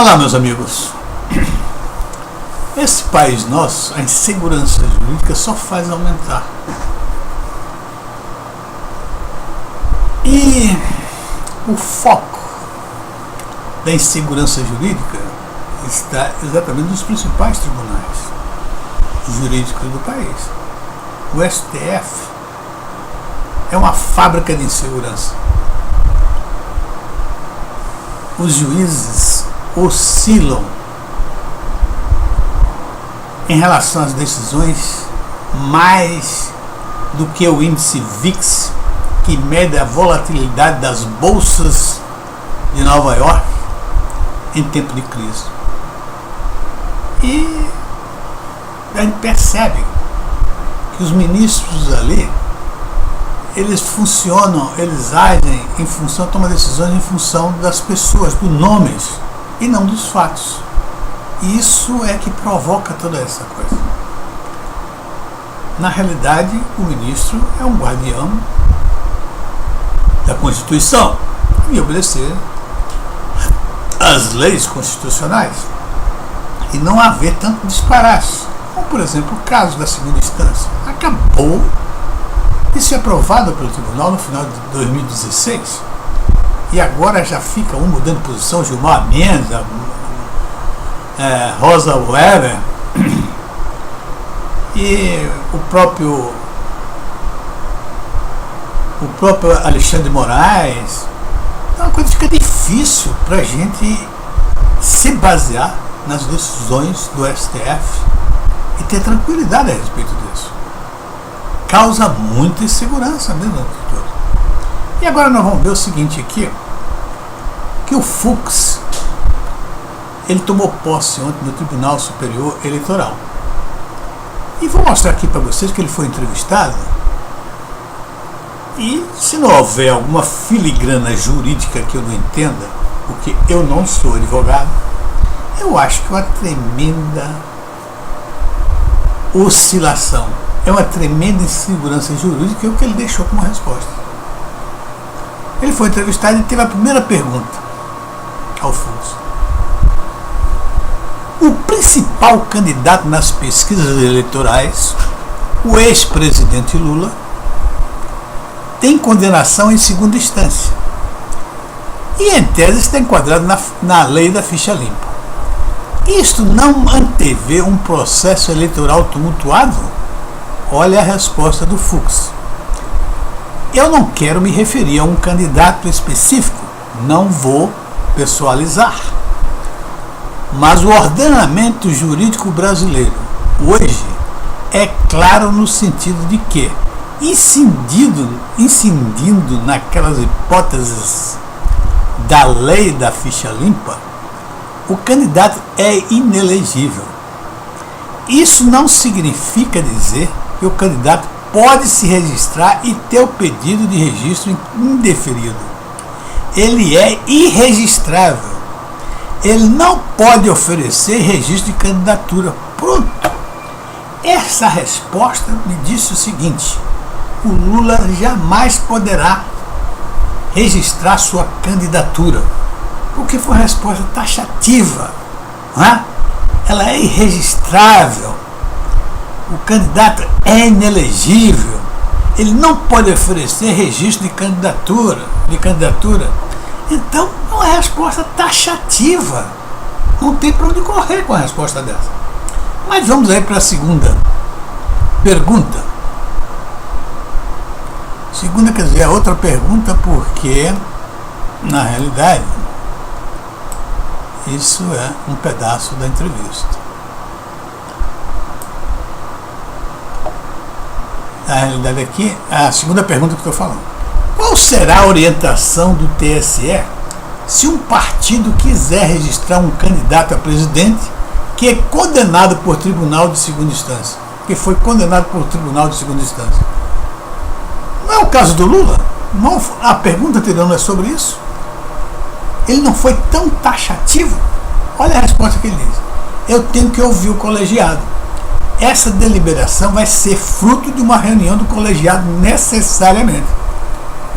Olá, meus amigos. Esse país nosso, a insegurança jurídica só faz aumentar. E o foco da insegurança jurídica está exatamente nos principais tribunais jurídicos do país. O STF é uma fábrica de insegurança. Os juízes oscilam em relação às decisões mais do que o índice VIX, que mede a volatilidade das bolsas de Nova York em tempo de crise. E a gente percebe que os ministros ali, eles funcionam, eles agem em função, tomam decisões em função das pessoas, dos nomes e não dos fatos. E isso é que provoca toda essa coisa. Na realidade, o ministro é um guardião da Constituição e obedecer às leis constitucionais e não haver tanto disparate, como por exemplo o caso da segunda instância. Acabou de ser aprovado pelo tribunal no final de 2016 e agora já fica um mudando de posição, Gilmar Mendes, Rosa Weber e o próprio Alexandre de Moraes. Então a coisa fica difícil para a gente se basear nas decisões do STF e ter tranquilidade a respeito disso. Causa muita insegurança mesmo. E agora nós vamos ver o seguinte aqui, que o Fux, ele tomou posse ontem no Tribunal Superior Eleitoral. E vou mostrar aqui para vocês que ele foi entrevistado. E se não houver alguma filigrana jurídica que eu não entenda, porque eu não sou advogado, eu acho que é uma tremenda oscilação, é uma tremenda insegurança jurídica, é o que ele deixou como resposta. Ele foi entrevistado e teve a primeira pergunta ao Fux. O principal candidato nas pesquisas eleitorais, o ex-presidente Lula, tem condenação em segunda instância e, em tese, está enquadrado na lei da ficha limpa. Isto não antevê um processo eleitoral tumultuado? Olha a resposta do Fux. Eu não quero me referir a um candidato específico, não vou pessoalizar. Mas o ordenamento jurídico brasileiro hoje é claro no sentido de que, incidindo naquelas hipóteses da lei da ficha limpa, o candidato é inelegível. Isso não significa dizer que o candidato pode se registrar e ter o pedido de registro indeferido. Ele é irregistrável. Ele não pode oferecer registro de candidatura. Pronto. Essa resposta me disse o seguinte: o Lula jamais poderá registrar sua candidatura, porque foi uma resposta taxativa. Ela é irregistrável. O candidato é inelegível. Ele não pode oferecer registro de candidatura. Então, é uma resposta taxativa. Não tem para onde correr com a resposta dessa. Mas vamos aí para a segunda pergunta. Segunda, quer dizer, a outra pergunta, porque, na realidade, isso é um pedaço da entrevista. Na realidade aqui, a segunda pergunta que estou falando. Qual será a orientação do TSE se um partido quiser registrar um candidato a presidente que é condenado por tribunal de segunda instância? Que foi condenado por tribunal de segunda instância. Não é o caso do Lula? Não, a pergunta anterior não é sobre isso? Ele não foi tão taxativo? Olha a resposta que ele diz. Eu tenho que ouvir o colegiado. Essa deliberação vai ser fruto de uma reunião do colegiado necessariamente.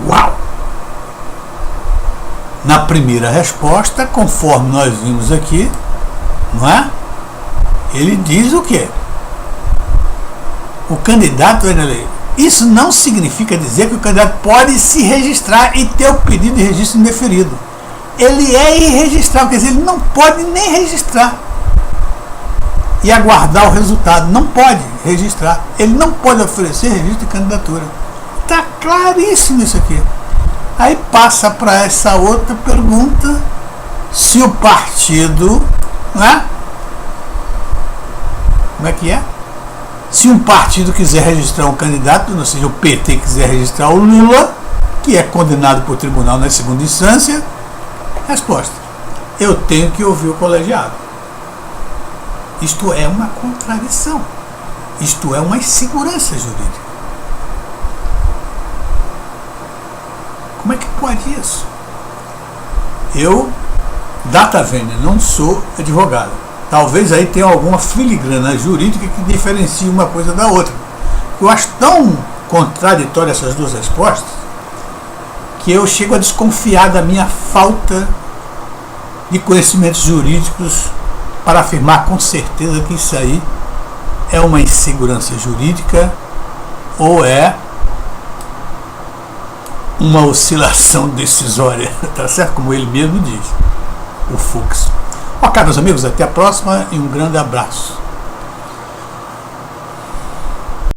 Uau! na primeira resposta, conforme nós vimos aqui, não é? Ele diz o quê? O candidato é inelegível. Isso não significa dizer que o candidato pode se registrar e ter o pedido de registro indeferido. Ele é irregistrável, quer dizer, ele não pode nem registrar e aguardar o resultado. Não pode registrar. Ele não pode oferecer registro de candidatura. Está claríssimo isso aqui. Aí passa para essa outra pergunta: se o partido, né? Como é que é? Se um partido quiser registrar um candidato, ou seja, o PT quiser registrar o Lula, que é condenado por tribunal na segunda instância, resposta: eu tenho que ouvir o colegiado. Isto é uma contradição. Isto é uma insegurança jurídica. Como é que pode isso? Eu, data vênia, não sou advogado. Talvez aí tenha alguma filigrana jurídica que diferencie uma coisa da outra. Eu acho tão contraditória essas duas respostas que eu chego a desconfiar da minha falta de conhecimentos jurídicos para afirmar com certeza que isso aí é uma insegurança jurídica ou é uma oscilação decisória, tá certo? Como ele mesmo diz, o Fux. Ó, caros amigos, até a próxima e um grande abraço.